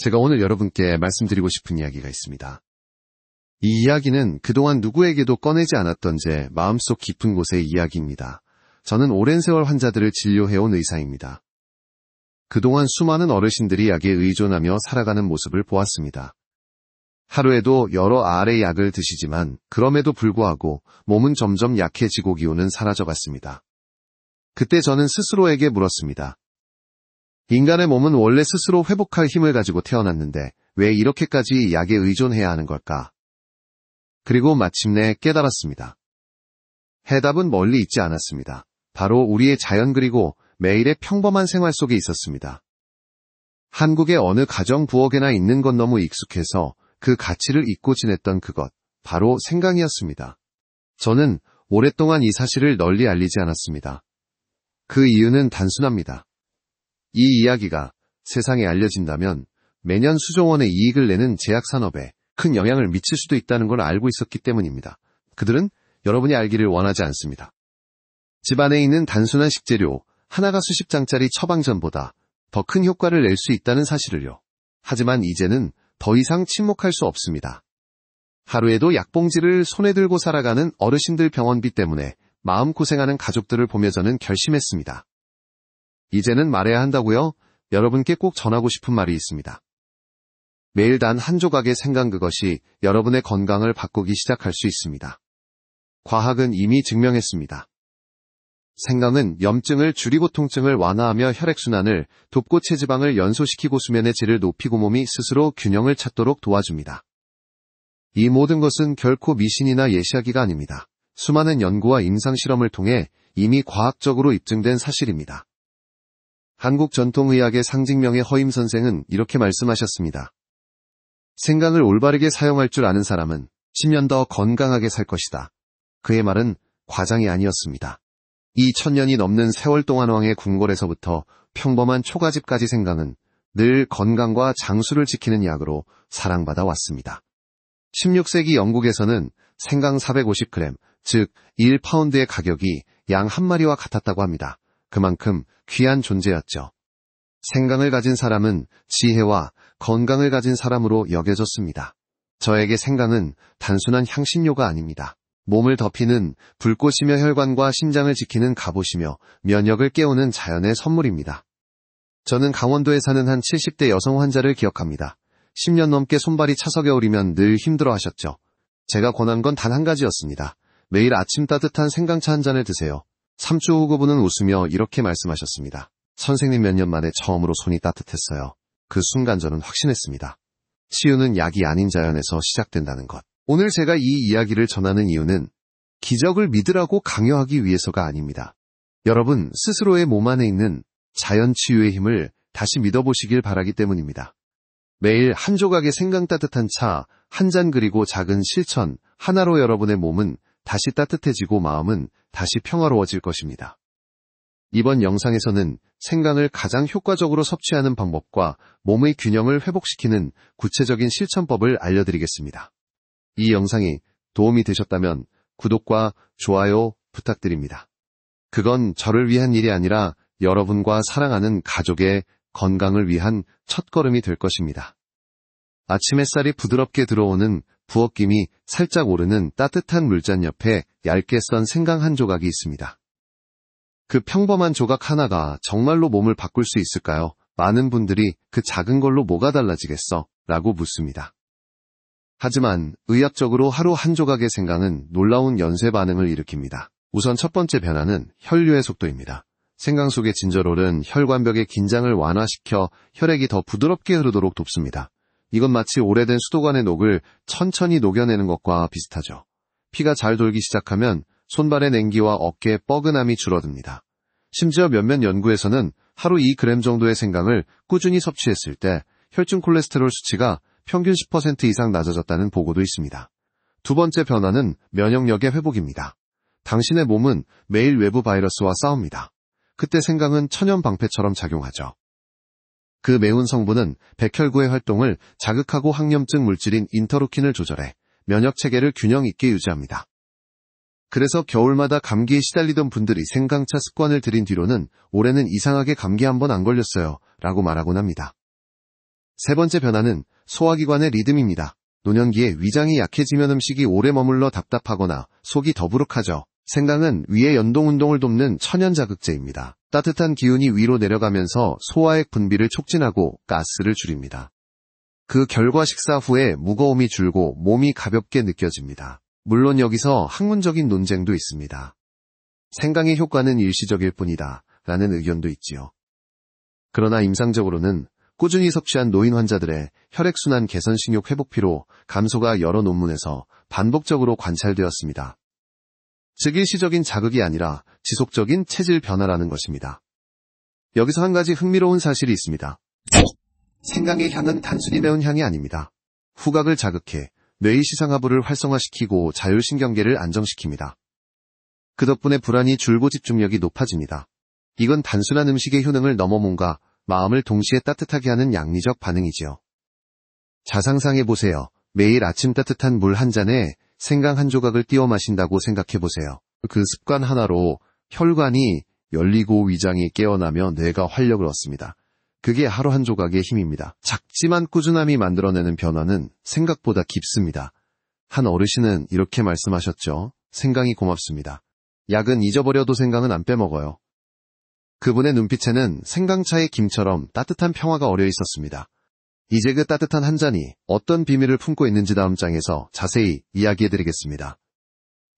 제가 오늘 여러분께 말씀드리고 싶은 이야기가 있습니다. 이 이야기는 그동안 누구에게도 꺼내지 않았던 제 마음속 깊은 곳의 이야기입니다. 저는 오랜 세월 환자들을 진료해온 의사입니다. 그동안 수많은 어르신들이 약에 의존하며 살아가는 모습을 보았습니다. 하루에도 여러 알의 약을 드시지만 그럼에도 불구하고 몸은 점점 약해지고 기운은 사라져갔습니다. 그때 저는 스스로에게 물었습니다. 인간의 몸은 원래 스스로 회복할 힘을 가지고 태어났는데 왜 이렇게까지 약에 의존해야 하는 걸까? 그리고 마침내 깨달았습니다. 해답은 멀리 있지 않았습니다. 바로 우리의 자연 그리고 매일의 평범한 생활 속에 있었습니다. 한국의 어느 가정 부엌에나 있는 건 너무 익숙해서 그 가치를 잊고 지냈던 그것, 바로 생강이었습니다. 저는 오랫동안 이 사실을 널리 알리지 않았습니다. 그 이유는 단순합니다. 이 이야기가 세상에 알려진다면 매년 수조 원의 이익을 내는 제약산업에 큰 영향을 미칠 수도 있다는 걸 알고 있었기 때문입니다. 그들은 여러분이 알기를 원하지 않습니다. 집안에 있는 단순한 식재료 하나가 수십 장짜리 처방전보다 더 큰 효과를 낼 수 있다는 사실을요. 하지만 이제는 더 이상 침묵할 수 없습니다. 하루에도 약봉지를 손에 들고 살아가는 어르신들 병원비 때문에 마음고생하는 가족들을 보며 저는 결심했습니다. 이제는 말해야 한다고요? 여러분께 꼭 전하고 싶은 말이 있습니다. 매일 단 한 조각의 생강 그것이 여러분의 건강을 바꾸기 시작할 수 있습니다. 과학은 이미 증명했습니다. 생강은 염증을 줄이고 통증을 완화하며 혈액순환을 돕고 체지방을 연소시키고 수면의 질을 높이고 몸이 스스로 균형을 찾도록 도와줍니다. 이 모든 것은 결코 미신이나 예시하기가 아닙니다. 수많은 연구와 임상실험을 통해 이미 과학적으로 입증된 사실입니다. 한국 전통의학의 상징명의 허임 선생은 이렇게 말씀하셨습니다. 생강을 올바르게 사용할 줄 아는 사람은 10년 더 건강하게 살 것이다. 그의 말은 과장이 아니었습니다. 2000년이 넘는 세월 동안 왕의 궁궐에서부터 평범한 초가집까지 생강은 늘 건강과 장수를 지키는 약으로 사랑받아 왔습니다. 16세기 영국에서는 생강 450g, 즉 1파운드의 가격이 양 한 마리와 같았다고 합니다. 그만큼 귀한 존재였죠. 생강을 가진 사람은 지혜와 건강을 가진 사람으로 여겨졌습니다. 저에게 생강은 단순한 향신료가 아닙니다. 몸을 덮이는 불꽃이며 혈관과 심장을 지키는 갑옷이며 면역을 깨우는 자연의 선물입니다. 저는 강원도에 사는 한 70대 여성 환자를 기억합니다. 10년 넘게 손발이 차서겨울이면 늘 힘들어 하셨죠. 제가 권한 건 단 한 가지였습니다. 매일 아침 따뜻한 생강차 한 잔을 드세요. 3주 후 그분은 웃으며 이렇게 말씀하셨습니다. 선생님 몇 년 만에 처음으로 손이 따뜻했어요. 그 순간 저는 확신했습니다. 치유는 약이 아닌 자연에서 시작된다는 것. 오늘 제가 이 이야기를 전하는 이유는 기적을 믿으라고 강요하기 위해서가 아닙니다. 여러분 스스로의 몸 안에 있는 자연 치유의 힘을 다시 믿어보시길 바라기 때문입니다. 매일 한 조각의 생강 따뜻한 차, 한 잔 그리고 작은 실천 하나로 여러분의 몸은 다시 따뜻해지고 마음은 다시 평화로워질 것입니다. 이번 영상에서는 생강을 가장 효과적으로 섭취하는 방법과 몸의 균형을 회복시키는 구체적인 실천법을 알려드리겠습니다. 이 영상이 도움이 되셨다면 구독과 좋아요 부탁드립니다. 그건 저를 위한 일이 아니라 여러분과 사랑하는 가족의 건강을 위한 첫걸음이 될 것입니다. 아침 햇살이 부드럽게 들어오는 부엌김이 살짝 오르는 따뜻한 물잔 옆에 얇게 썬 생강 한 조각이 있습니다. 그 평범한 조각 하나가 정말로 몸을 바꿀 수 있을까요? 많은 분들이 그 작은 걸로 뭐가 달라지겠어? 라고 묻습니다. 하지만 의학적으로 하루 한 조각의 생강은 놀라운 연쇄 반응을 일으킵니다. 우선 첫 번째 변화는 혈류의 속도입니다. 생강 속에 진저롤은 혈관벽의 긴장을 완화시켜 혈액이 더 부드럽게 흐르도록 돕습니다. 이건 마치 오래된 수도관의 녹을 천천히 녹여내는 것과 비슷하죠. 피가 잘 돌기 시작하면 손발의 냉기와 어깨의 뻐근함이 줄어듭니다. 심지어 몇몇 연구에서는 하루 2g 정도의 생강을 꾸준히 섭취했을 때 혈중 콜레스테롤 수치가 평균 10% 이상 낮아졌다는 보고도 있습니다. 두 번째 변화는 면역력의 회복입니다. 당신의 몸은 매일 외부 바이러스와 싸웁니다. 그때 생강은 천연 방패처럼 작용하죠. 그 매운 성분은 백혈구의 활동을 자극하고 항염증 물질인 인터루킨을 조절해 면역 체계를 균형 있게 유지합니다. 그래서 겨울마다 감기에 시달리던 분들이 생강차 습관을 들인 뒤로는 올해는 이상하게 감기 한 번 안 걸렸어요 라고 말하곤 합니다. 세 번째 변화는 소화기관의 리듬입니다. 노년기에 위장이 약해지면 음식이 오래 머물러 답답하거나 속이 더부룩하죠. 생강은 위의 연동운동을 돕는 천연자극제입니다. 따뜻한 기운이 위로 내려가면서 소화액 분비를 촉진하고 가스를 줄입니다. 그 결과 식사 후에 무거움이 줄고 몸이 가볍게 느껴집니다. 물론 여기서 학문적인 논쟁도 있습니다. 생강의 효과는 일시적일 뿐이다 라는 의견도 있지요. 그러나 임상적으로는 꾸준히 섭취한 노인 환자들의 혈액순환 개선 식욕 회복 피로 감소가 여러 논문에서 반복적으로 관찰되었습니다. 즉 일시적인 자극이 아니라 지속적인 체질 변화라는 것입니다. 여기서 한 가지 흥미로운 사실이 있습니다. 생강의 향은 단순히 매운 향이 아닙니다. 후각을 자극해 뇌의 시상하부를 활성화시키고 자율신경계를 안정시킵니다. 그 덕분에 불안이 줄고 집중력이 높아집니다. 이건 단순한 음식의 효능을 넘어 몸과 마음을 동시에 따뜻하게 하는 양리적 반응이지요. 자상상해보세요. 매일 아침 따뜻한 물 한 잔에 생강 한 조각을 띄워 마신다고 생각해보세요. 그 습관 하나로 혈관이 열리고 위장이 깨어나며 뇌가 활력을 얻습니다. 그게 하루 한 조각의 힘입니다. 작지만 꾸준함이 만들어내는 변화는 생각보다 깊습니다. 한 어르신은 이렇게 말씀하셨죠. 생강이 고맙습니다. 약은 잊어버려도 생강은 안 빼먹어요. 그분의 눈빛에는 생강차의 김처럼 따뜻한 평화가 어려 있었습니다. 이제 그 따뜻한 한 잔이 어떤 비밀을 품고 있는지 다음 장에서 자세히 이야기해드리겠습니다.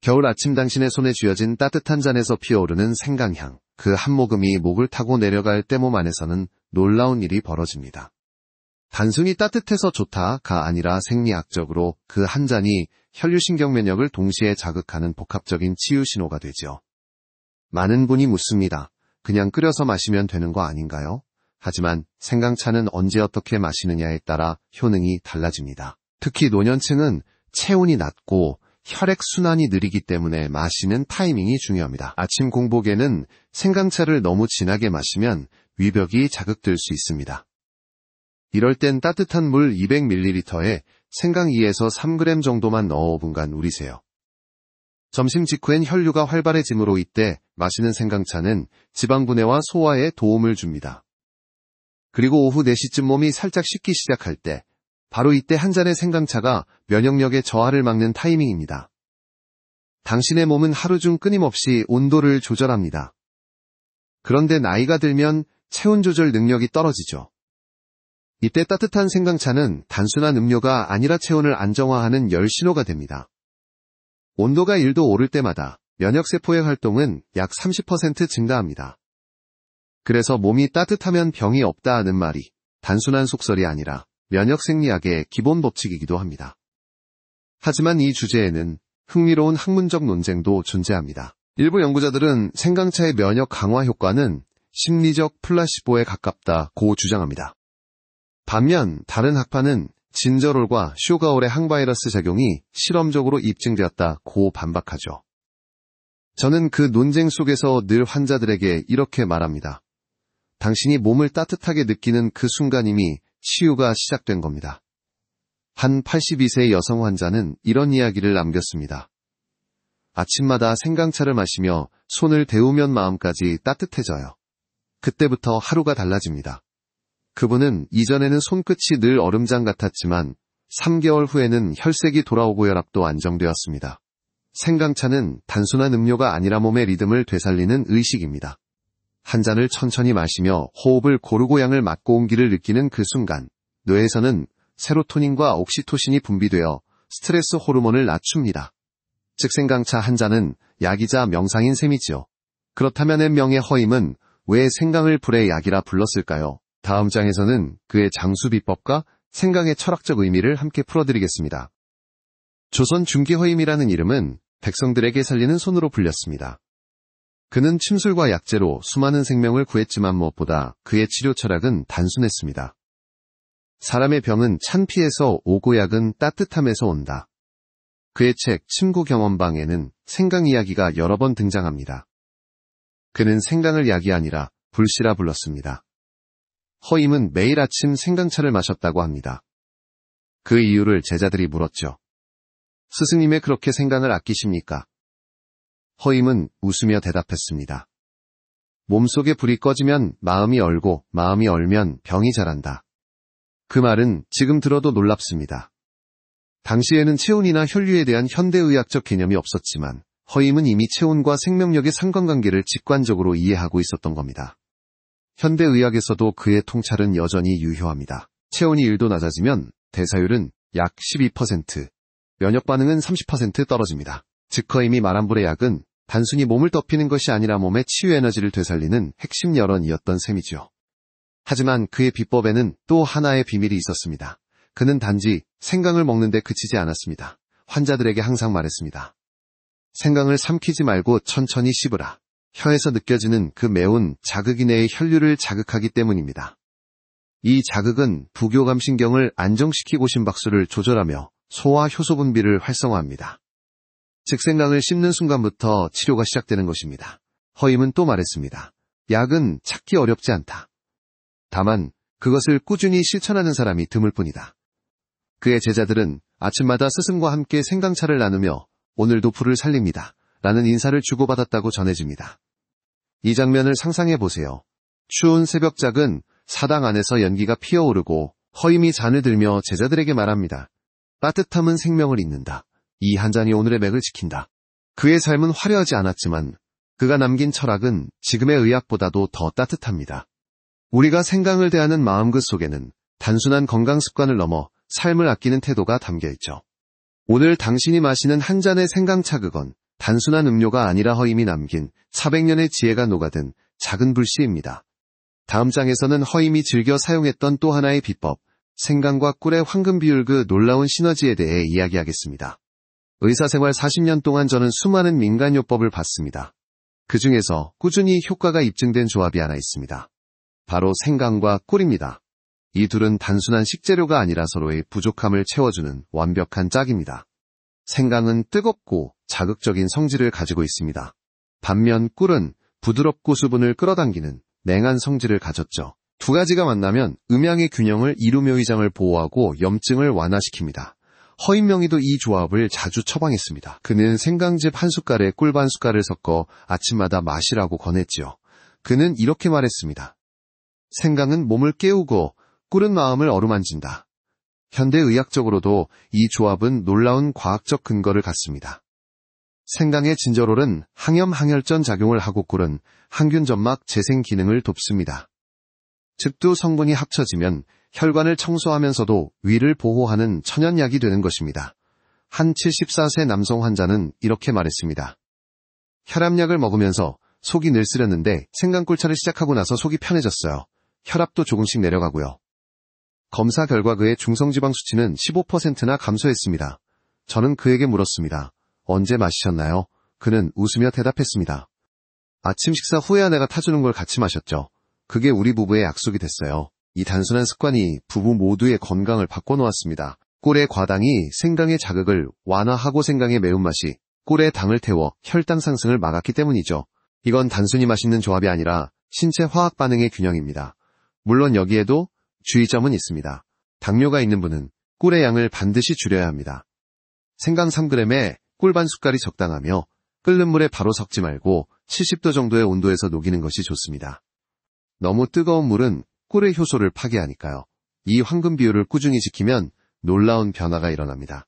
겨울 아침 당신의 손에 쥐어진 따뜻한 잔에서 피어오르는 생강향. 그 한 모금이 목을 타고 내려갈 때 몸 안에서는 놀라운 일이 벌어집니다. 단순히 따뜻해서 좋다가 아니라 생리학적으로 그 한 잔이 혈류신경 면역을 동시에 자극하는 복합적인 치유 신호가 되죠. 많은 분이 묻습니다. 그냥 끓여서 마시면 되는 거 아닌가요? 하지만 생강차는 언제 어떻게 마시느냐에 따라 효능이 달라집니다. 특히 노년층은 체온이 낮고 혈액순환이 느리기 때문에 마시는 타이밍이 중요합니다. 아침 공복에는 생강차를 너무 진하게 마시면 위벽이 자극될 수 있습니다. 이럴 땐 따뜻한 물 200ml에 생강 2에서 3g 정도만 넣어 5분간 우리세요. 점심 직후엔 혈류가 활발해지므로 이때 마시는 생강차는 지방분해와 소화에 도움을 줍니다. 그리고 오후 4시쯤 몸이 살짝 식기 시작할 때 바로 이때 한 잔의 생강차가 면역력의 저하를 막는 타이밍입니다. 당신의 몸은 하루 중 끊임없이 온도를 조절합니다. 그런데 나이가 들면 체온 조절 능력이 떨어지죠. 이때 따뜻한 생강차는 단순한 음료가 아니라 체온을 안정화하는 열 신호가 됩니다. 온도가 1도 오를 때마다 면역세포의 활동은 약 30% 증가합니다. 그래서 몸이 따뜻하면 병이 없다 하는 말이 단순한 속설이 아니라 면역생리학의 기본 법칙이기도 합니다. 하지만 이 주제에는 흥미로운 학문적 논쟁도 존재합니다. 일부 연구자들은 생강차의 면역 강화 효과는 심리적 플라시보에 가깝다고 주장합니다. 반면 다른 학파는 진저롤과 슈가올의 항바이러스 작용이 실험적으로 입증되었다고 반박하죠. 저는 그 논쟁 속에서 늘 환자들에게 이렇게 말합니다. 당신이 몸을 따뜻하게 느끼는 그 순간임이 치유가 시작된 겁니다. 한 82세 여성 환자는 이런 이야기를 남겼습니다. 아침마다 생강차를 마시며 손을 데우면 마음까지 따뜻해져요. 그때부터 하루가 달라집니다. 그분은 이전에는 손끝이 늘 얼음장 같았지만 3개월 후에는 혈색이 돌아오고 혈압도 안정되었습니다. 생강차는 단순한 음료가 아니라 몸의 리듬을 되살리는 의식입니다. 한 잔을 천천히 마시며 호흡을 고르고 양을 맞고 온기를 느끼는 그 순간 뇌에서는 세로토닌과 옥시토신이 분비되어 스트레스 호르몬을 낮춥니다. 즉 생강차 한 잔은 약이자 명상인 셈이지요. 그렇다면 N명의 허임은 왜 생강을 불의 약이라 불렀을까요? 다음 장에서는 그의 장수 비법과 생강의 철학적 의미를 함께 풀어드리겠습니다. 조선 중기허임이라는 이름은 백성들에게 살리는 손으로 불렸습니다. 그는 침술과 약재로 수많은 생명을 구했지만 무엇보다 그의 치료 철학은 단순했습니다. 사람의 병은 찬피에서 오고 약은 따뜻함에서 온다. 그의 책 침구 경험방에는 생강 이야기가 여러 번 등장합니다. 그는 생강을 약이 아니라 불씨라 불렀습니다. 허임은 매일 아침 생강차를 마셨다고 합니다. 그 이유를 제자들이 물었죠. 스승님의 그렇게 생강을 아끼십니까? 허임은 웃으며 대답했습니다. 몸속에 불이 꺼지면 마음이 얼고 마음이 얼면 병이 자란다. 그 말은 지금 들어도 놀랍습니다. 당시에는 체온이나 혈류에 대한 현대의학적 개념이 없었지만 허임은 이미 체온과 생명력의 상관관계를 직관적으로 이해하고 있었던 겁니다. 현대의학에서도 그의 통찰은 여전히 유효합니다. 체온이 1도 낮아지면 대사율은 약 12%, 면역 반응은 30% 떨어집니다. 즉 허임이 말한 불의 약은 단순히 몸을 덮이는 것이 아니라 몸의 치유 에너지를 되살리는 핵심 열언이었던 셈이죠. 하지만 그의 비법에는 또 하나의 비밀이 있었습니다. 그는 단지 생강을 먹는데 그치지 않았습니다. 환자들에게 항상 말했습니다. 생강을 삼키지 말고 천천히 씹으라. 혀에서 느껴지는 그 매운 자극이 내의 혈류를 자극하기 때문입니다. 이 자극은 부교감신경을 안정시키고 심박수를 조절하며 소화 효소 분비를 활성화합니다. 즉 생강을 씹는 순간부터 치료가 시작되는 것입니다. 허임은 또 말했습니다. 약은 찾기 어렵지 않다. 다만 그것을 꾸준히 실천하는 사람이 드물 뿐이다. 그의 제자들은 아침마다 스승과 함께 생강차를 나누며 오늘도 불을 살립니다. 라는 인사를 주고받았다고 전해집니다. 이 장면을 상상해 보세요. 추운 새벽작은 사당 안에서 연기가 피어오르고 허임이 잔을 들며 제자들에게 말합니다. 따뜻함은 생명을 잇는다. 이 한 잔이 오늘의 맥을 지킨다. 그의 삶은 화려하지 않았지만 그가 남긴 철학은 지금의 의학보다도 더 따뜻합니다. 우리가 생강을 대하는 마음 그 속에는 단순한 건강 습관을 넘어 삶을 아끼는 태도가 담겨있죠. 오늘 당신이 마시는 한 잔의 생강차 그건 단순한 음료가 아니라 허임이 남긴 400년의 지혜가 녹아든 작은 불씨입니다. 다음 장에서는 허임이 즐겨 사용했던 또 하나의 비법, 생강과 꿀의 황금 비율 그 놀라운 시너지에 대해 이야기하겠습니다. 의사생활 40년 동안 저는 수많은 민간요법을 봤습니다. 그 중에서 꾸준히 효과가 입증된 조합이 하나 있습니다. 바로 생강과 꿀입니다. 이 둘은 단순한 식재료가 아니라 서로의 부족함을 채워주는 완벽한 짝입니다. 생강은 뜨겁고 자극적인 성질을 가지고 있습니다. 반면 꿀은 부드럽고 수분을 끌어당기는 냉한 성질을 가졌죠. 두 가지가 만나면 음양의 균형을 이루며 위장을 보호하고 염증을 완화시킵니다. 허임명의도 이 조합을 자주 처방했습니다. 그는 생강즙 한 숟갈에 꿀 반 숟갈을 섞어 아침마다 마시라고 권했지요. 그는 이렇게 말했습니다. 생강은 몸을 깨우고 꿀은 마음을 어루만진다. 현대의학적으로도 이 조합은 놀라운 과학적 근거를 갖습니다. 생강의 진저롤은 항염 항혈전 작용을 하고 꿀은 항균 점막 재생 기능을 돕습니다. 즉 두 성분이 합쳐지면 혈관을 청소하면서도 위를 보호하는 천연약이 되는 것입니다. 한 74세 남성 환자는 이렇게 말했습니다. 혈압약을 먹으면서 속이 늘 쓰렸는데 생강꿀차를 시작하고 나서 속이 편해졌어요. 혈압도 조금씩 내려가고요. 검사 결과 그의 중성지방 수치는 15%나 감소했습니다. 저는 그에게 물었습니다. 언제 마시셨나요? 그는 웃으며 대답했습니다. 아침 식사 후에 아내가 타주는 걸 같이 마셨죠. 그게 우리 부부의 약속이 됐어요. 이 단순한 습관이 부부 모두의 건강을 바꿔놓았습니다. 꿀의 과당이 생강의 자극을 완화하고 생강의 매운맛이 꿀의 당을 태워 혈당 상승을 막았기 때문이죠. 이건 단순히 맛있는 조합이 아니라 신체 화학 반응의 균형입니다. 물론 여기에도 주의점은 있습니다. 당뇨가 있는 분은 꿀의 양을 반드시 줄여야 합니다. 생강 3g에 꿀 반 숟갈이 적당하며 끓는 물에 바로 섞지 말고 70도 정도의 온도에서 녹이는 것이 좋습니다. 너무 뜨거운 물은 꿀의 효소를 파괴하니까요. 이 황금 비율을 꾸준히 지키면 놀라운 변화가 일어납니다.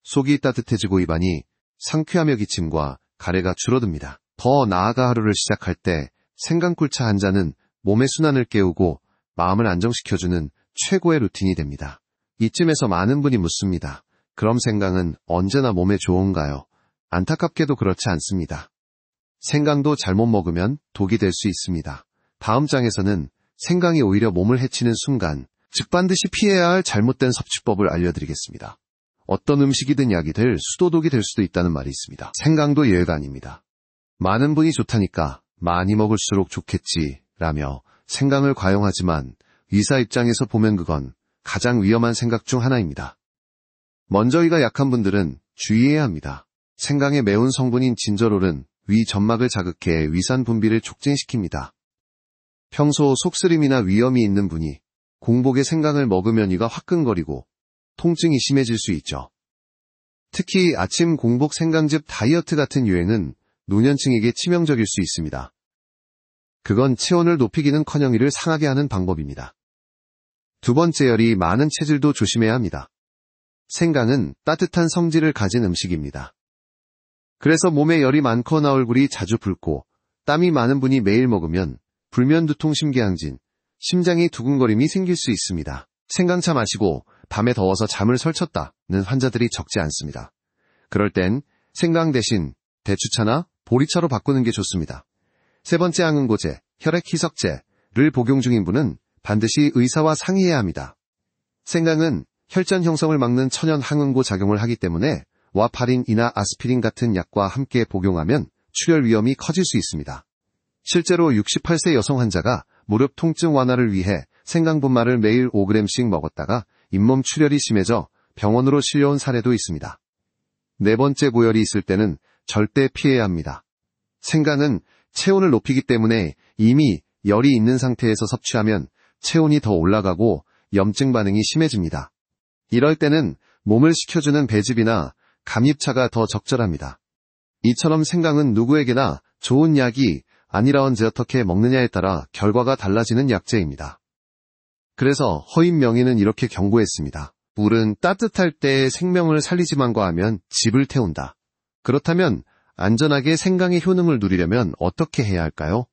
속이 따뜻해지고 입안이 상쾌하며 기침과 가래가 줄어듭니다. 더 나아가 하루를 시작할 때 생강꿀차 한 잔은 몸의 순환을 깨우고 마음을 안정시켜주는 최고의 루틴이 됩니다. 이쯤에서 많은 분이 묻습니다. 그럼 생강은 언제나 몸에 좋은가요? 안타깝게도 그렇지 않습니다. 생강도 잘못 먹으면 독이 될 수 있습니다. 다음 장에서는 생강이 오히려 몸을 해치는 순간, 즉 반드시 피해야 할 잘못된 섭취법을 알려드리겠습니다. 어떤 음식이든 약이든 수도독이 될 수도 있다는 말이 있습니다. 생강도 예외가 아닙니다. 많은 분이 좋다니까 많이 먹을수록 좋겠지 라며 생강을 과용하지만 의사 입장에서 보면 그건 가장 위험한 생각 중 하나입니다. 먼저 이가 약한 분들은 주의해야 합니다. 생강의 매운 성분인 진저롤은 위 점막을 자극해 위산 분비를 촉진시킵니다. 평소 속쓰림이나 위염이 있는 분이 공복에 생강을 먹으면 이가 화끈거리고 통증이 심해질 수 있죠. 특히 아침 공복 생강즙 다이어트 같은 유행은 노년층에게 치명적일 수 있습니다. 그건 체온을 높이기는커녕 이를 상하게 하는 방법입니다. 두 번째 열이 많은 체질도 조심해야 합니다. 생강은 따뜻한 성질을 가진 음식입니다. 그래서 몸에 열이 많거나 얼굴이 자주 붉고 땀이 많은 분이 매일 먹으면 불면두통, 심계항진, 심장이 두근거림이 생길 수 있습니다. 생강차 마시고 밤에 더워서 잠을 설쳤다는 환자들이 적지 않습니다. 그럴 땐 생강 대신 대추차나 보리차로 바꾸는 게 좋습니다. 세 번째, 항응고제, 혈액희석제를 복용 중인 분은 반드시 의사와 상의해야 합니다. 생강은 혈전 형성을 막는 천연 항응고 작용을 하기 때문에 와파린이나 아스피린 같은 약과 함께 복용하면 출혈 위험이 커질 수 있습니다. 실제로 68세 여성 환자가 무릎 통증 완화를 위해 생강분말을 매일 5g씩 먹었다가 잇몸 출혈이 심해져 병원으로 실려온 사례도 있습니다. 네 번째, 고열이 있을 때는 절대 피해야 합니다. 생강은 체온을 높이기 때문에 이미 열이 있는 상태에서 섭취하면 체온이 더 올라가고 염증 반응이 심해집니다. 이럴 때는 몸을 식혀주는 배즙이나 감잎차가 더 적절합니다. 이처럼 생강은 누구에게나 좋은 약이 아니라 언제 어떻게 먹느냐에 따라 결과가 달라지는 약재입니다. 그래서 허임 명의는 이렇게 경고했습니다. 물은 따뜻할 때 생명을 살리지만과 하면 집을 태운다. 그렇다면 안전하게 생강의 효능을 누리려면 어떻게 해야 할까요?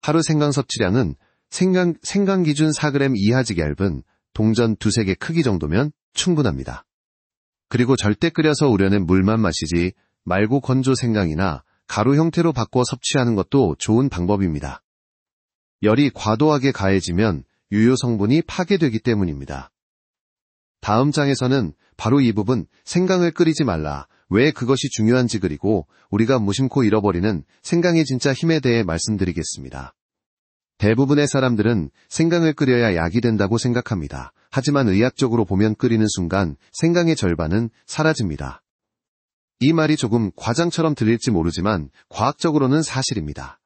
하루 생강 섭취량은 생강 기준 4g 이하지 얇은 동전 2-3개 크기 정도면 충분합니다. 그리고 절대 끓여서 우려낸 물만 마시지 말고 건조 생강이나 가루 형태로 바꿔 섭취하는 것도 좋은 방법입니다. 열이 과도하게 가해지면 유효 성분이 파괴되기 때문입니다. 다음 장에서는 바로 이 부분, 생강을 끓이지 말라, 왜 그것이 중요한지, 그리고 우리가 무심코 잃어버리는 생강의 진짜 힘에 대해 말씀드리겠습니다. 대부분의 사람들은 생강을 끓여야 약이 된다고 생각합니다. 하지만 의학적으로 보면 끓이는 순간 생강의 절반은 사라집니다. 이 말이 조금 과장처럼 들릴지 모르지만 과학적으로는 사실입니다.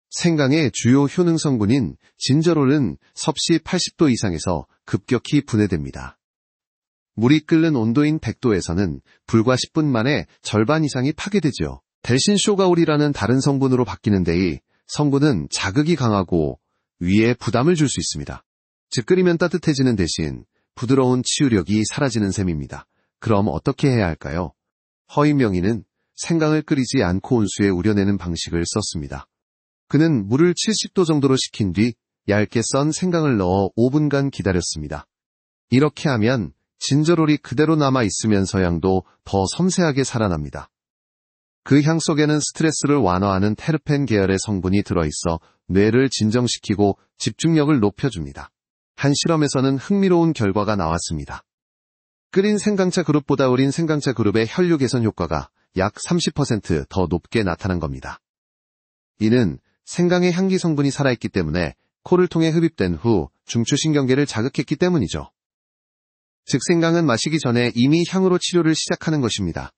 생강의 주요 효능 성분인 진저롤은 섭씨 80도 이상에서 급격히 분해됩니다. 물이 끓는 온도인 100도에서는 불과 10분 만에 절반 이상이 파괴되죠. 대신 쇼가올이라는 다른 성분으로 바뀌는데 이 성분은 자극이 강하고 위에 부담을 줄 수 있습니다. 즉 끓이면 따뜻해지는 대신 부드러운 치유력이 사라지는 셈입니다. 그럼 어떻게 해야 할까요? 허임 명의는 생강을 끓이지 않고 온수에 우려내는 방식을 썼습니다. 그는 물을 70도 정도로 식힌 뒤 얇게 썬 생강을 넣어 5분간 기다렸습니다. 이렇게 하면 진저롤이 그대로 남아있으면서 향도 더 섬세하게 살아납니다. 그 향 속에는 스트레스를 완화하는 테르펜 계열의 성분이 들어있어 뇌를 진정시키고 집중력을 높여줍니다. 한 실험에서는 흥미로운 결과가 나왔습니다. 끓인 생강차 그룹보다 우린 생강차 그룹의 혈류 개선 효과가 약 30% 더 높게 나타난 겁니다. 이는 생강의 향기 성분이 살아있기 때문에 코를 통해 흡입된 후 중추신경계를 자극했기 때문이죠. 즉 생강은 마시기 전에 이미 향으로 치료를 시작하는 것입니다.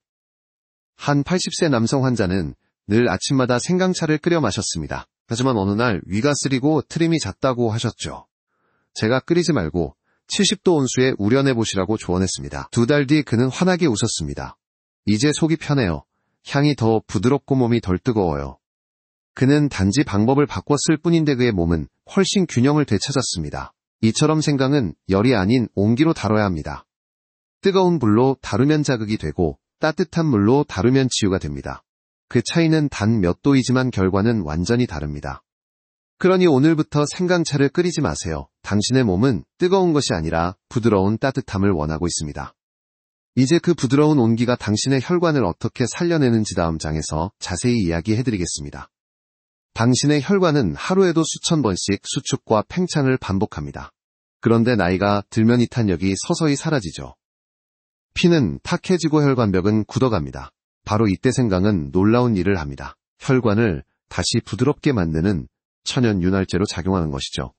한 80세 남성 환자는 늘 아침마다 생강차를 끓여 마셨습니다. 하지만 어느 날 위가 쓰리고 트림이 잦다고 하셨죠. 제가 끓이지 말고 70도 온수에 우려내보시라고 조언했습니다. 2달 뒤 그는 환하게 웃었습니다. 이제 속이 편해요. 향이 더 부드럽고 몸이 덜 뜨거워요. 그는 단지 방법을 바꿨을 뿐인데 그의 몸은 훨씬 균형을 되찾았습니다. 이처럼 생강은 열이 아닌 온기로 다뤄야 합니다. 뜨거운 불로 다루면 자극이 되고 따뜻한 물로 다루면 치유가 됩니다. 그 차이는 단 몇 도이지만 결과는 완전히 다릅니다. 그러니 오늘부터 생강차를 끓이지 마세요. 당신의 몸은 뜨거운 것이 아니라 부드러운 따뜻함을 원하고 있습니다. 이제 그 부드러운 온기가 당신의 혈관을 어떻게 살려내는지 다음 장에서 자세히 이야기해드리겠습니다. 당신의 혈관은 하루에도 수천 번씩 수축과 팽창을 반복합니다. 그런데 나이가 들면 이 탄력이 서서히 사라지죠. 피는 탁해지고 혈관벽은 굳어갑니다. 바로 이때 생강은 놀라운 일을 합니다. 혈관을 다시 부드럽게 만드는 천연 윤활제로 작용하는 것이죠.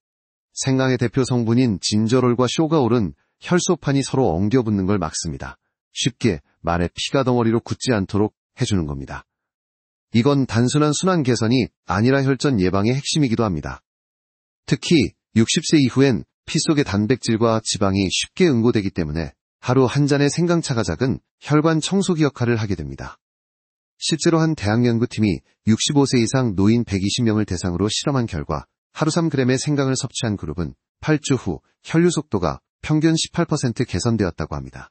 생강의 대표 성분인 진저롤과 쇼가올은 혈소판이 서로 엉겨붙는 걸 막습니다. 쉽게 말해 피가 덩어리로 굳지 않도록 해주는 겁니다. 이건 단순한 순환 개선이 아니라 혈전 예방의 핵심이기도 합니다. 특히 60세 이후엔 피 속의 단백질과 지방이 쉽게 응고되기 때문에 하루 한 잔의 생강차가 작은 혈관 청소기 역할을 하게 됩니다. 실제로 한 대학 연구팀이 65세 이상 노인 120명을 대상으로 실험한 결과 하루 3g의 생강을 섭취한 그룹은 8주 후 혈류 속도가 평균 18% 개선되었다고 합니다.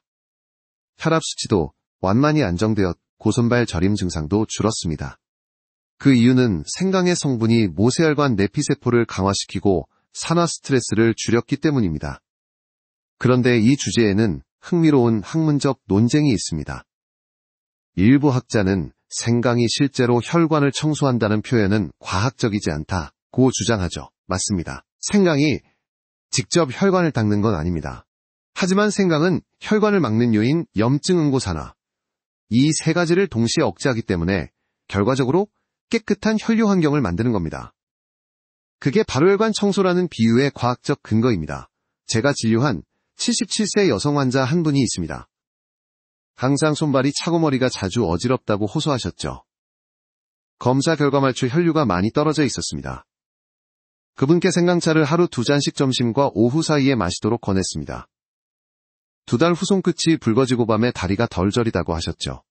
혈압 수치도 완만히 안정되었 고손발 저림 증상도 줄었습니다. 그 이유는 생강의 성분이 모세혈관 내피세포를 강화시키고 산화 스트레스를 줄였기 때문입니다. 그런데 이 주제에는 흥미로운 학문적 논쟁이 있습니다. 일부 학자는 생강이 실제로 혈관을 청소한다는 표현은 과학적이지 않다고 주장하죠. 맞습니다. 생강이 직접 혈관을 닦는 건 아닙니다. 하지만 생강은 혈관을 막는 요인 염증 응고산화, 이 세 가지를 동시에 억제하기 때문에 결과적으로 깨끗한 혈류 환경을 만드는 겁니다. 그게 바로 혈관 청소라는 비유의 과학적 근거입니다. 제가 진료한 77세 여성 환자 한 분이 있습니다. 항상 손발이 차고 머리가 자주 어지럽다고 호소하셨죠. 검사 결과 말초 혈류가 많이 떨어져 있었습니다. 그분께 생강차를 하루 2잔씩 점심과 오후 사이에 마시도록 권했습니다. 2달 후 손끝이 붉어지고 밤에 다리가 덜 저리다고 하셨죠.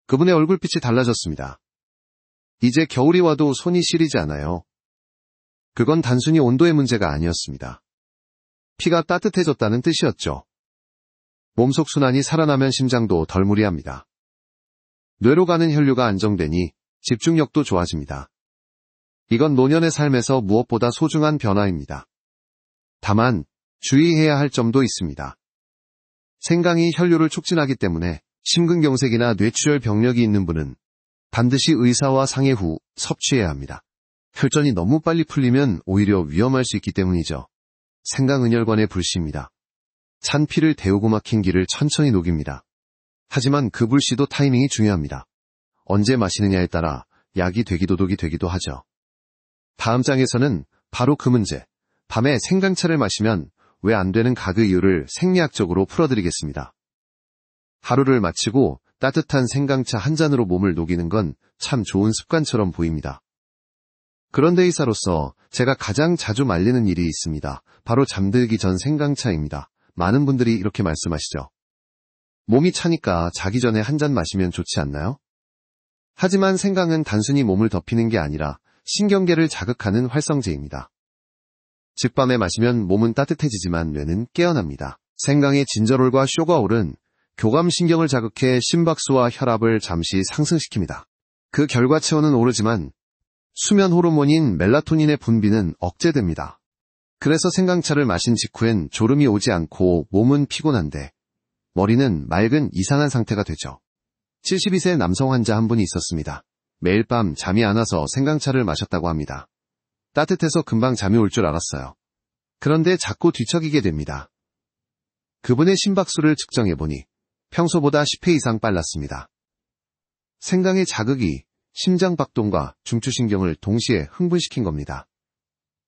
그분의 얼굴빛이 달라졌습니다. 이제 겨울이 와도 손이 시리지 않아요. 그건 단순히 온도의 문제가 아니었습니다. 피가 따뜻해졌다는 뜻이었죠. 몸속 순환이 살아나면 심장도 덜 무리합니다. 뇌로 가는 혈류가 안정되니 집중력도 좋아집니다. 이건 노년의 삶에서 무엇보다 소중한 변화입니다. 다만 주의해야 할 점도 있습니다. 생강이 혈류를 촉진하기 때문에 심근경색이나 뇌출혈 병력이 있는 분은 반드시 의사와 상의 후 섭취해야 합니다. 혈전이 너무 빨리 풀리면 오히려 위험할 수 있기 때문이죠. 생강은혈관의 불씨입니다. 찬 피를 데우고 막힌 기를 천천히 녹입니다. 하지만 그 불씨도 타이밍이 중요합니다. 언제 마시느냐에 따라 약이 되기도 독이 되기도 하죠. 다음 장에서는 바로 그 문제, 밤에 생강차를 마시면 왜 안 되는 각의 이유를 생리학적으로 풀어드리겠습니다. 하루를 마치고 따뜻한 생강차 한 잔으로 몸을 녹이는 건 참 좋은 습관처럼 보입니다. 그런데 의사로서 제가 가장 자주 말리는 일이 있습니다. 바로 잠들기 전 생강차입니다. 많은 분들이 이렇게 말씀하시죠. 몸이 차니까 자기 전에 한 잔 마시면 좋지 않나요? 하지만 생강은 단순히 몸을 덮이는 게 아니라 신경계를 자극하는 활성제입니다. 즉 밤에 마시면 몸은 따뜻해지지만 뇌는 깨어납니다. 생강의 진저롤과 쇼가올은 교감신경을 자극해 심박수와 혈압을 잠시 상승시킵니다. 그 결과 체온은 오르지만 수면 호르몬인 멜라토닌의 분비는 억제됩니다. 그래서 생강차를 마신 직후엔 졸음이 오지 않고 몸은 피곤한데 머리는 맑은 이상한 상태가 되죠. 72세 남성 환자 한 분이 있었습니다. 매일 밤 잠이 안 와서 생강차를 마셨다고 합니다. 따뜻해서 금방 잠이 올 줄 알았어요. 그런데 자꾸 뒤척이게 됩니다. 그분의 심박수를 측정해보니 평소보다 10회 이상 빨랐습니다. 생강의 자극이 심장박동과 중추신경을 동시에 흥분시킨 겁니다.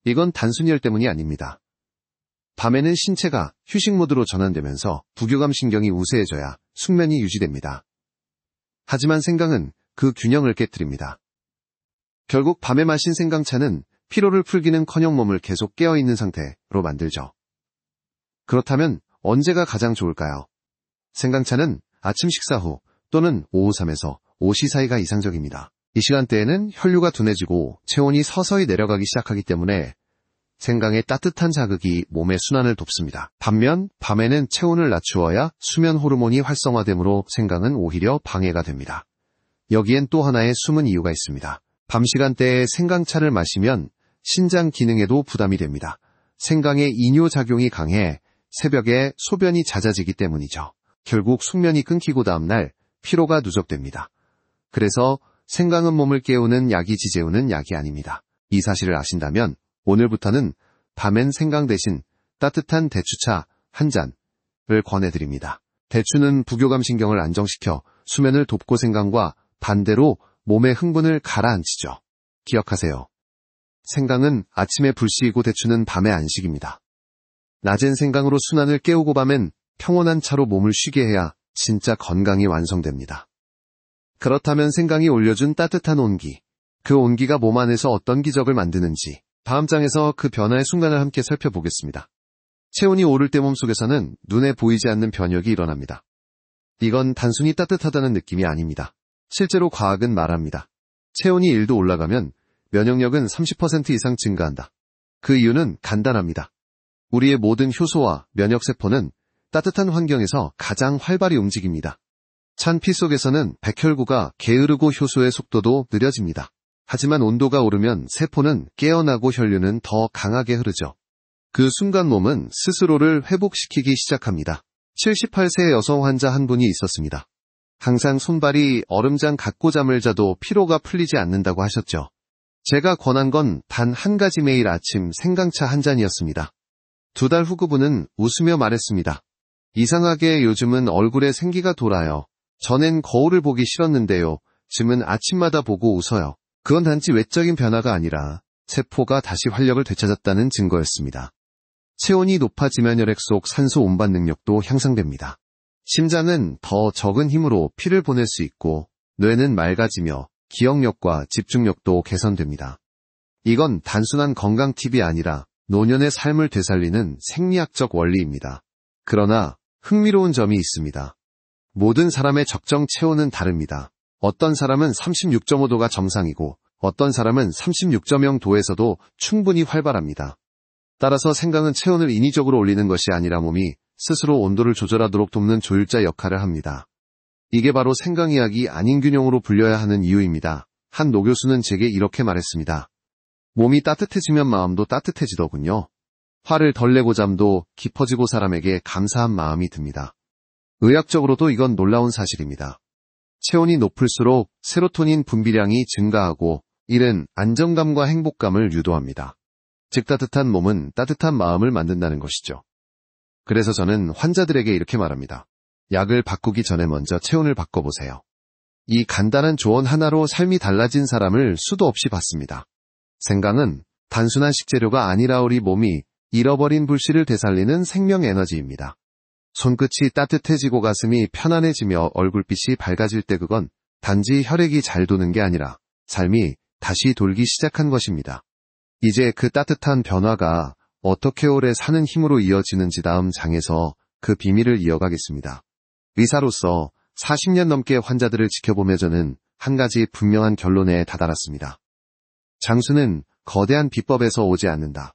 이건 단순히 열 때문이 아닙니다. 밤에는 신체가 휴식 모드로 전환되면서 부교감 신경이 우세해져야 숙면이 유지됩니다. 하지만 생강은 그 균형을 깨뜨립니다. 결국 밤에 마신 생강차는 피로를 풀기는커녕 몸을 계속 깨어있는 상태로 만들죠. 그렇다면 언제가 가장 좋을까요? 생강차는 아침 식사 후 또는 오후 3에서 5시 사이가 이상적입니다. 이 시간대에는 혈류가 둔해지고 체온이 서서히 내려가기 시작하기 때문에 생강의 따뜻한 자극이 몸의 순환을 돕습니다. 반면 밤에는 체온을 낮추어야 수면 호르몬이 활성화되므로 생강은 오히려 방해가 됩니다. 여기엔 또 하나의 숨은 이유가 있습니다. 밤 시간대에 생강차를 마시면 신장 기능에도 부담이 됩니다. 생강의 이뇨작용이 강해 새벽에 소변이 잦아지기 때문이죠. 결국 숙면이 끊기고 다음날 피로가 누적됩니다. 그래서 생강은 몸을 깨우는 약이지 재우는 약이 아닙니다. 이 사실을 아신다면 오늘부터는 밤엔 생강 대신 따뜻한 대추차 한 잔을 권해드립니다. 대추는 부교감 신경을 안정시켜 수면을 돕고 생강과 반대로 몸의 흥분을 가라앉히죠. 기억하세요. 생강은 아침에 불씨이고 대추는 밤의 안식입니다. 낮엔 생강으로 순환을 깨우고 밤엔 평온한 차로 몸을 쉬게 해야 진짜 건강이 완성됩니다. 그렇다면 생강이 올려준 따뜻한 온기, 그 온기가 몸 안에서 어떤 기적을 만드는지 다음 장에서 그 변화의 순간을 함께 살펴보겠습니다. 체온이 오를 때 몸속에서는 눈에 보이지 않는 변혁이 일어납니다. 이건 단순히 따뜻하다는 느낌이 아닙니다. 실제로 과학은 말합니다. 체온이 1도 올라가면 면역력은 30% 이상 증가한다. 그 이유는 간단합니다. 우리의 모든 효소와 면역세포는 따뜻한 환경에서 가장 활발히 움직입니다. 찬 피 속에서는 백혈구가 게으르고 효소의 속도도 느려집니다. 하지만 온도가 오르면 세포는 깨어나고 혈류는 더 강하게 흐르죠. 그 순간 몸은 스스로를 회복시키기 시작합니다. 78세 여성 환자 한 분이 있었습니다. 항상 손발이 얼음장 갖고 잠을 자도 피로가 풀리지 않는다고 하셨죠. 제가 권한 건 단 한 가지 매일 아침 생강차 한 잔이었습니다. 2달 후 그분은 웃으며 말했습니다. 이상하게 요즘은 얼굴에 생기가 돌아요. 전엔 거울을 보기 싫었는데요. 지금은 아침마다 보고 웃어요. 그건 단지 외적인 변화가 아니라 세포가 다시 활력을 되찾았다는 증거였습니다. 체온이 높아지면 혈액 속 산소 운반 능력도 향상됩니다. 심장은 더 적은 힘으로 피를 보낼 수 있고 뇌는 맑아지며 기억력과 집중력도 개선됩니다. 이건 단순한 건강 팁이 아니라 노년의 삶을 되살리는 생리학적 원리입니다. 그러나 흥미로운 점이 있습니다. 모든 사람의 적정 체온은 다릅니다. 어떤 사람은 36.5도가 정상이고 어떤 사람은 36.0도에서도 충분히 활발합니다. 따라서 생강은 체온을 인위적으로 올리는 것이 아니라 몸이 스스로 온도를 조절하도록 돕는 조율자 역할을 합니다. 이게 바로 생강이약이 안인균형으로 불려야 하는 이유입니다. 한 노교수는 제게 이렇게 말했습니다. 몸이 따뜻해지면 마음도 따뜻해지더군요. 화를 덜 내고 잠도 깊어지고 사람에게 감사한 마음이 듭니다. 의학적으로도 이건 놀라운 사실입니다. 체온이 높을수록 세로토닌 분비량이 증가하고 이는 안정감과 행복감을 유도합니다. 즉 따뜻한 몸은 따뜻한 마음을 만든다는 것이죠. 그래서 저는 환자들에게 이렇게 말합니다. 약을 바꾸기 전에 먼저 체온을 바꿔보세요. 이 간단한 조언 하나로 삶이 달라진 사람을 수도 없이 봤습니다. 생강은 단순한 식재료가 아니라 우리 몸이 잃어버린 불씨를 되살리는 생명 에너지입니다. 손끝이 따뜻해지고 가슴이 편안해지며 얼굴빛이 밝아질 때 그건 단지 혈액이 잘 도는 게 아니라 삶이 다시 돌기 시작한 것입니다. 이제 그 따뜻한 변화가 어떻게 오래 사는 힘으로 이어지는지 다음 장에서 그 비밀을 이어가겠습니다. 의사로서 40년 넘게 환자들을 지켜보며 저는 한 가지 분명한 결론에 다다랐습니다. 장수는 거대한 비법에서 오지 않는다.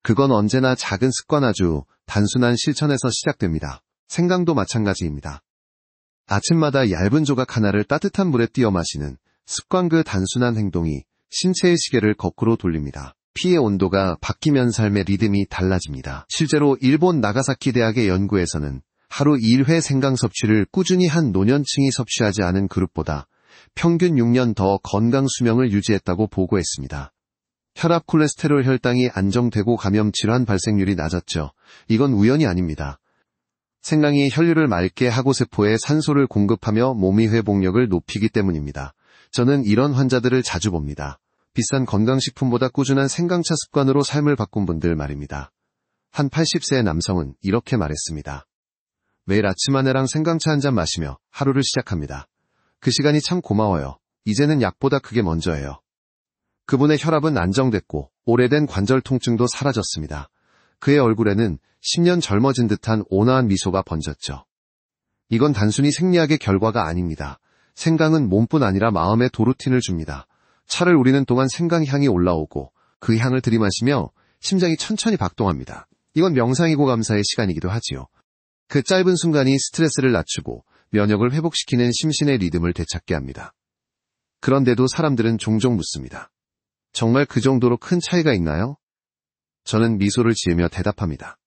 그건 언제나 작은 습관 아주 단순한 실천에서 시작됩니다. 생강도 마찬가지입니다. 아침마다 얇은 조각 하나를 따뜻한 물에 띄어 마시는 습관 그 단순한 행동이 신체의 시계를 거꾸로 돌립니다. 피의 온도가 바뀌면 삶의 리듬이 달라집니다. 실제로 일본 나가사키 대학의 연구에서는 하루 1회 생강 섭취를 꾸준히 한 노년층이 섭취하지 않은 그룹보다 평균 6년 더 건강 수명을 유지했다고 보고했습니다. 혈압 콜레스테롤 혈당이 안정되고 감염 질환 발생률이 낮았죠. 이건 우연이 아닙니다. 생강이 혈류를 맑게 하고 세포에 산소를 공급하며 몸의 회복력을 높이기 때문입니다. 저는 이런 환자들을 자주 봅니다. 비싼 건강식품보다 꾸준한 생강차 습관으로 삶을 바꾼 분들 말입니다. 한 80세의 남성은 이렇게 말했습니다. 매일 아침 아내랑 생강차 한 잔 마시며 하루를 시작합니다. 그 시간이 참 고마워요. 이제는 약보다 그게 먼저예요. 그분의 혈압은 안정됐고 오래된 관절 통증도 사라졌습니다. 그의 얼굴에는 10년 젊어진 듯한 온화한 미소가 번졌죠. 이건 단순히 생리학의 결과가 아닙니다. 생강은 몸뿐 아니라 마음에 도루틴을 줍니다. 차를 우리는 동안 생강 향이 올라오고 그 향을 들이마시며 심장이 천천히 박동합니다. 이건 명상이고 감사의 시간이기도 하지요. 그 짧은 순간이 스트레스를 낮추고 면역을 회복시키는 심신의 리듬을 되찾게 합니다. 그런데도 사람들은 종종 묻습니다. 정말 그 정도로 큰 차이가 있나요? 저는 미소를 지으며 대답합니다.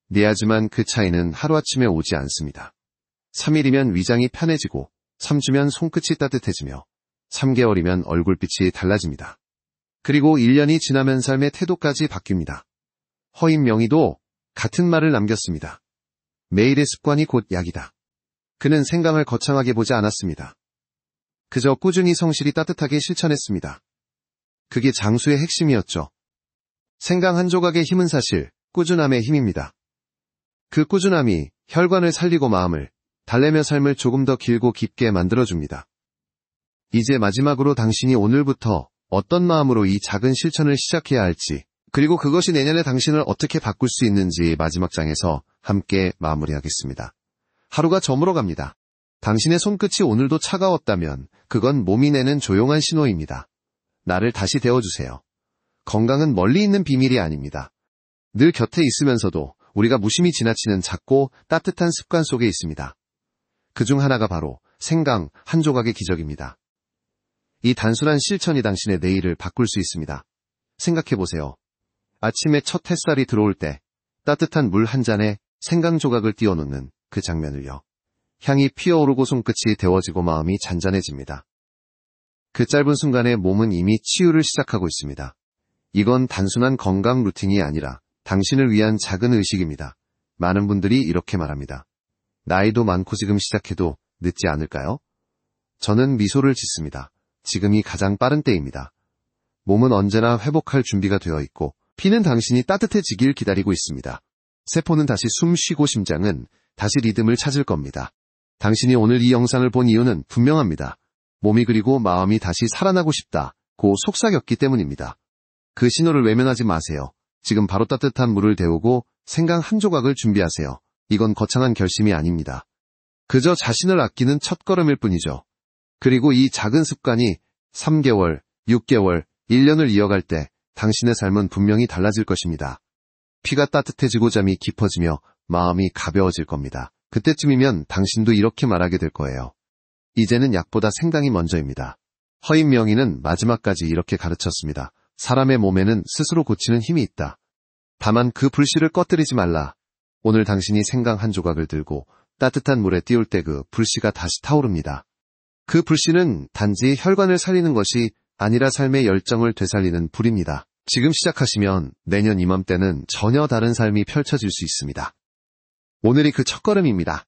네, 하지만 그 차이는 하루아침에 오지 않습니다. 3일이면 위장이 편해지고 3주면 손끝이 따뜻해지며 3개월이면 얼굴빛이 달라집니다. 그리고 1년이 지나면 삶의 태도까지 바뀝니다. 허임 명의도 같은 말을 남겼습니다. 매일의 습관이 곧 약이다. 그는 생강을 거창하게 보지 않았습니다. 그저 꾸준히 성실히 따뜻하게 실천했습니다. 그게 장수의 핵심이었죠. 생강 한 조각의 힘은 사실 꾸준함의 힘입니다. 그 꾸준함이 혈관을 살리고 마음을 달래며 삶을 조금 더 길고 깊게 만들어줍니다. 이제 마지막으로 당신이 오늘부터 어떤 마음으로 이 작은 실천을 시작해야 할지, 그리고 그것이 내년에 당신을 어떻게 바꿀 수 있는지 마지막 장에서 함께 마무리하겠습니다. 하루가 저물어 갑니다. 당신의 손끝이 오늘도 차가웠다면 그건 몸이 내는 조용한 신호입니다. 나를 다시 데워주세요. 건강은 멀리 있는 비밀이 아닙니다. 늘 곁에 있으면서도 우리가 무심히 지나치는 작고 따뜻한 습관 속에 있습니다. 그중 하나가 바로 생강 한 조각의 기적입니다. 이 단순한 실천이 당신의 내일을 바꿀 수 있습니다. 생각해보세요. 아침에 첫 햇살이 들어올 때 따뜻한 물 한 잔에 생강 조각을 띄워놓는 그 장면을요. 향이 피어오르고 손끝이 데워지고 마음이 잔잔해집니다. 그 짧은 순간에 몸은 이미 치유를 시작하고 있습니다. 이건 단순한 건강 루틴이 아니라 당신을 위한 작은 의식입니다. 많은 분들이 이렇게 말합니다. 나이도 많고 지금 시작해도 늦지 않을까요? 저는 미소를 짓습니다. 지금이 가장 빠른 때입니다. 몸은 언제나 회복할 준비가 되어 있고 피는 당신이 따뜻해지길 기다리고 있습니다. 세포는 다시 숨 쉬고 심장은 다시 리듬을 찾을 겁니다. 당신이 오늘 이 영상을 본 이유는 분명합니다. 몸이 그리고 마음이 다시 살아나고 싶다고 속삭였기 때문입니다. 그 신호를 외면하지 마세요. 지금 바로 따뜻한 물을 데우고 생강 한 조각을 준비하세요. 이건 거창한 결심이 아닙니다. 그저 자신을 아끼는 첫걸음일 뿐이죠. 그리고 이 작은 습관이 3개월, 6개월, 1년을 이어갈 때 당신의 삶은 분명히 달라질 것입니다. 피가 따뜻해지고 잠이 깊어지며 마음이 가벼워질 겁니다. 그때쯤이면 당신도 이렇게 말하게 될 거예요. 이제는 약보다 생강이 먼저입니다. 허임 명의는 마지막까지 이렇게 가르쳤습니다. 사람의 몸에는 스스로 고치는 힘이 있다. 다만 그 불씨를 꺼뜨리지 말라. 오늘 당신이 생강 한 조각을 들고 따뜻한 물에 띄울 때 그 불씨가 다시 타오릅니다. 그 불씨는 단지 혈관을 살리는 것이 아니라 삶의 열정을 되살리는 불입니다. 지금 시작하시면 내년 이맘때는 전혀 다른 삶이 펼쳐질 수 있습니다. 오늘이 그 첫걸음입니다.